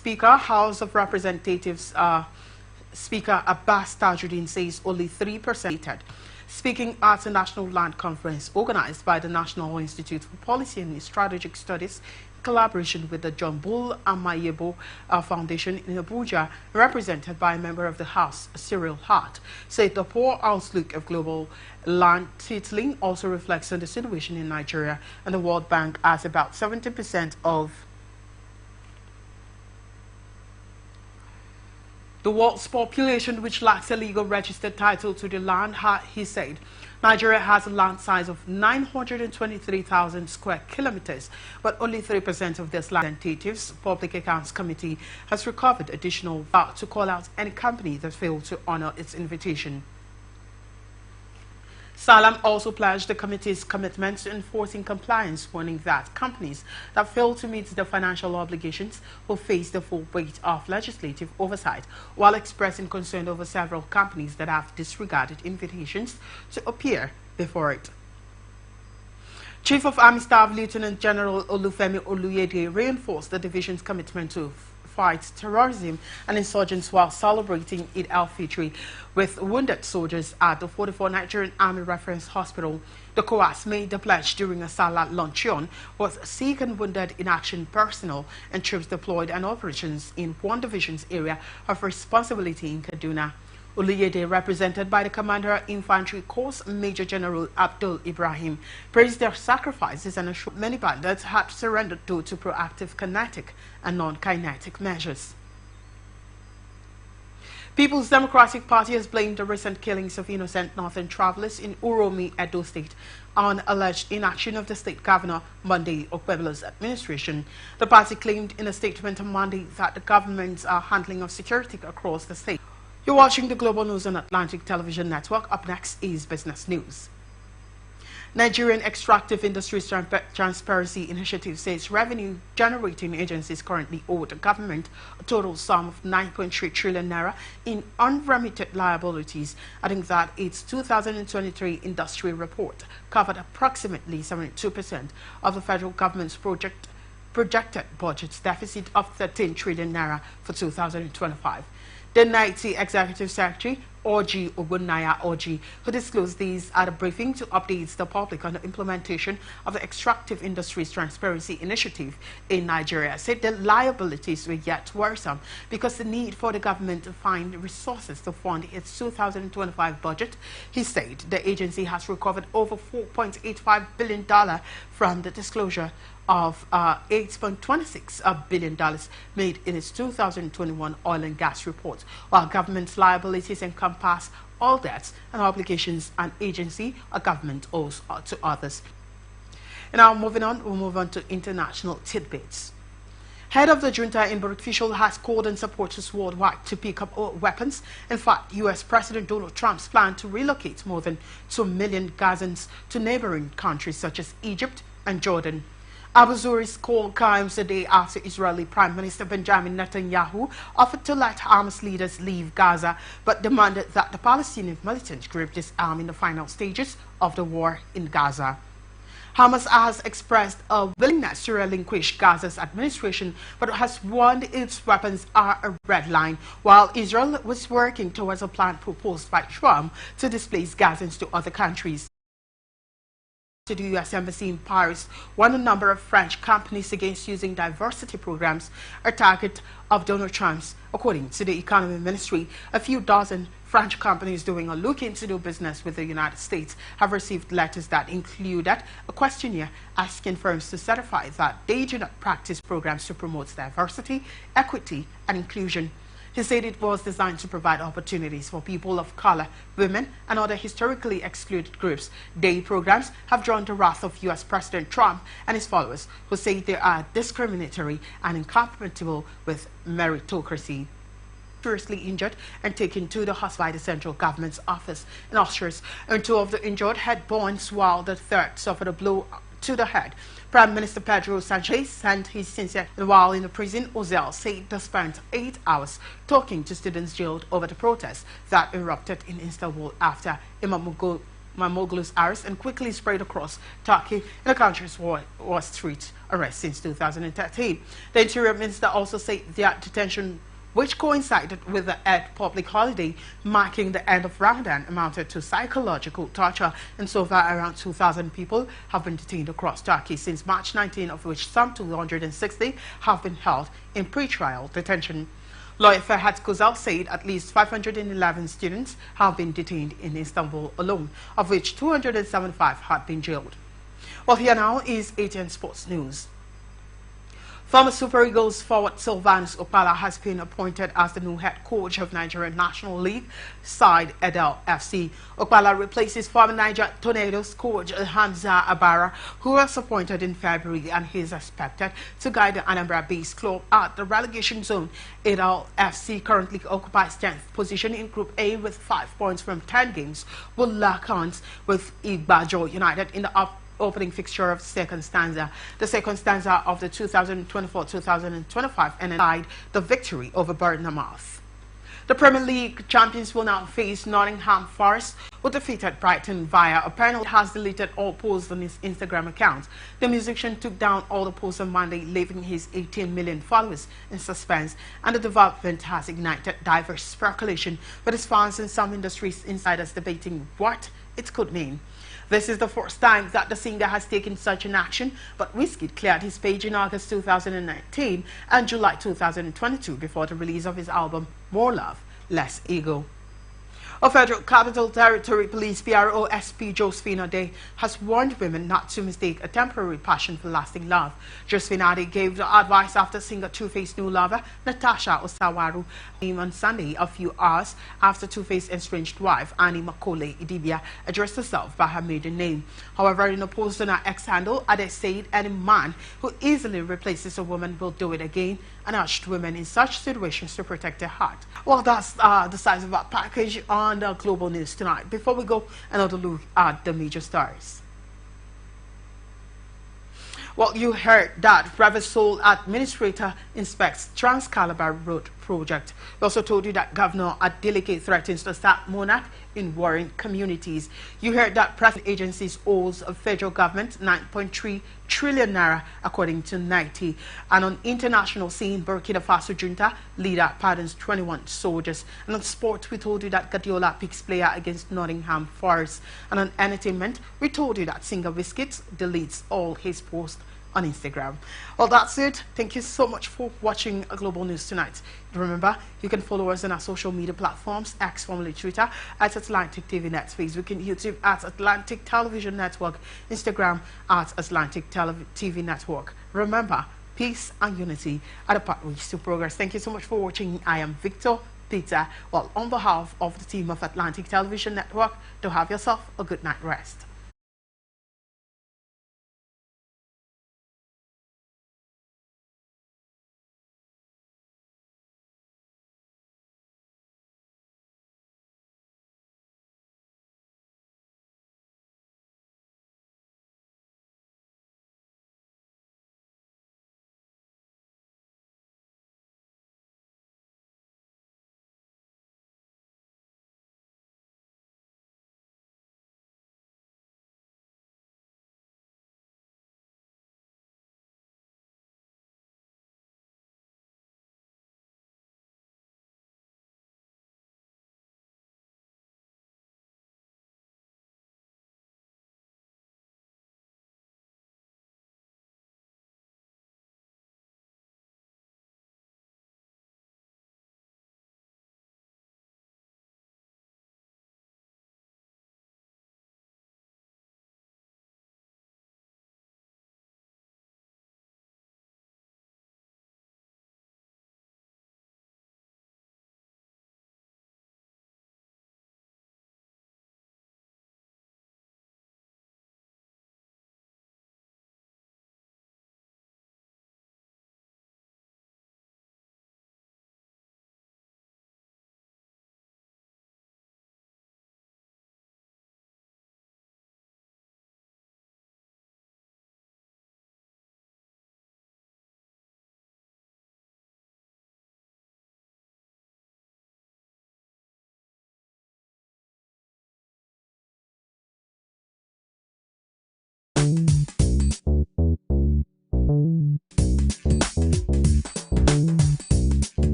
Speaker, House of Representatives, Speaker Abbas Tajuddin says only 3%. Speaking at a national land conference organized by the National Institute for Policy and Strategic Studies in collaboration with the John Bull Amayebo Foundation in Abuja, represented by a member of the House, Cyril Hart, said the poor outlook of global land titling also reflects on the situation in Nigeria, and the World Bank has about 70% of the world's population, which lacks a legal registered title to the land. He said Nigeria has a land size of 923,000 square kilometers, but only 3% of this land. Representatives Public Accounts Committee has recovered additional VAT to call out any company that failed to honor its invitation. Salam also pledged the committee's commitment to enforcing compliance, warning that companies that fail to meet their financial obligations will face the full weight of legislative oversight, while expressing concern over several companies that have disregarded invitations to appear before it. Chief of Army Staff Lieutenant General Olufemi Oluyede reinforced the division's commitment to fight terrorism and insurgents while celebrating Eid al-Fitr with wounded soldiers at the 44 Nigerian Army Reference Hospital. The COAS made the pledge during a Salah luncheon with sick and wounded in action personnel and troops deployed and operations in one division's area of responsibility in Kaduna. Oluyede, represented by the Commander Infantry Corps Major General Abdul Ibrahim, praised their sacrifices and assured many bandits had surrendered due to proactive kinetic and non-kinetic measures. People's Democratic Party has blamed the recent killings of innocent northern travelers in Uromi, Edo State, on alleged inaction of the state governor, Monday Okpebholo's administration. The party claimed in a statement on Monday that the government's handling of security across the state. You're watching the Global News on Atlantic Television Network. Up next is Business News. Nigerian Extractive Industries Transparency Initiative says revenue-generating agencies currently owe the government a total sum of 9.3 trillion naira in unremitted liabilities, adding that its 2023 industry report covered approximately 72% of the federal government's projected budget deficit of 13 trillion naira for 2025. The NIT Executive Secretary, Orji Ogunaya Orji, who disclosed these at a briefing to update the public on the implementation of the Extractive Industries Transparency Initiative in Nigeria, said the liabilities were yet worrisome because the need for the government to find resources to fund its 2025 budget. He said the agency has recovered over $4.85 billion from the disclosure of $8.26 billion made in its 2021 oil and gas report, while government's liabilities encompass all debts and obligations an agency or government owes to others. And now moving on, we'll move on to international tidbits. Head of the junta in Burkina has called on supporters worldwide to pick up weapons. In fact, U.S. President Donald Trump's plan to relocate more than 2 million Gazans to neighboring countries such as Egypt and Jordan. Abu Zuhri's call comes a day after Israeli Prime Minister Benjamin Netanyahu offered to let Hamas leaders leave Gaza, but demanded that the Palestinian militant group disarm in the final stages of the war in Gaza. Hamas has expressed a willingness to relinquish Gaza's administration, but has warned its weapons are a red line, while Israel was working towards a plan proposed by Trump to displace Gazans to other countries. The U.S. Embassy in Paris warned a number of French companies against using diversity programs, a target of Donald Trump's. According to the Economy Ministry, a few dozen French companies doing a look into do business with the United States have received letters that included a questionnaire asking firms to certify that they do not practice programs to promote diversity, equity, and inclusion. He said it was designed to provide opportunities for people of color, women, and other historically excluded groups. The programs have drawn the wrath of U.S. President Trump and his followers, who say they are discriminatory and incompatible with meritocracy. Seriously injured and taken to the hospital by the central government's office in Auschwitz, and 2 of the injured had burns, while the third suffered a blow to the head. Prime Minister Pedro Sanchez sent his sincere. While in the prison, Ozell said they spent 8 hours talking to students jailed over the protests that erupted in Istanbul after Imam Mamoglu's arrest and quickly spread across Turkey in the country's worst street arrest since 2013. The Interior Minister also said that detention, which coincided with the Eid public holiday marking the end of Ramadan, amounted to psychological torture, and so far around 2,000 people have been detained across Turkey since March 19, of which some 260 have been held in pre-trial detention. Lawyer Ferhat Kozal said at least 511 students have been detained in Istanbul alone, of which 275 had been jailed. Well, here now is ATN Sports News. Former Super Eagles forward Sylvanus Opala has been appointed as the new head coach of Nigerian National League side Edel FC. Opala replaces former Niger Tornadoes coach Hamza Abara, who was appointed in February, and he is expected to guide the Anambra-based club out the relegation zone. Edel FC currently occupies 10th position in Group A with 5 points from 10 games, will lock horns with Igbajo United in the opening fixture of the second stanza. The second stanza of the 2024-2025 and tied the victory over Bournemouth. The Premier League champions will now face Nottingham Forest, who defeated Brighton via a penalty. Has deleted all posts on his Instagram account. The musician took down all the posts on Monday, leaving his 18 million followers in suspense, and the development has ignited diverse speculation with his fans and some industries insiders debating what it could mean. This is the first time that the singer has taken such an action, but Wizkid cleared his page in August 2019 and July 2022 before the release of his album More Love, Less Ego. A Federal Capital Territory Police PRO SP Josephine Ade has warned women not to mistake a temporary passion for lasting love. Josephine Ade gave the advice after seeing a Two-Face new lover, Natasha Osawaru, on Sunday, a few hours after Two-Face estranged wife, Annie Makole Idibia, addressed herself by her maiden name. However, in a post on her ex-handle, Ade said any man who easily replaces a woman will do it again, and urged women in such situations to protect their heart. Well, that's the size of our package on the Global News tonight. Before we go, another look at the major stars. Well, you heard that Private Sole Administrator inspects Trans-Calabar Road project. We also told you that Governor Adeleke threatens to start monarch in warring communities. You heard that private agencies owes a federal government 9.3 trillion naira, according to 90. And on international scene, Burkina Faso junta leader pardons 21 soldiers. And on sport, we told you that Guardiola picks player against Nottingham Forest. And on entertainment, we told you that singer Wizkid deletes all his posts on Instagram. Well, that's it. Thank you so much for watching Global News tonight. Remember, you can follow us on our social media platforms, X, formerly Twitter, at Atlantic TV Net, Facebook and YouTube at Atlantic Television Network, Instagram at Atlantic TV Network. Remember, peace and unity are the pathways to progress. Thank you so much for watching. I am Victor Peter. Well, on behalf of the team of Atlantic Television Network, do have yourself a good night rest.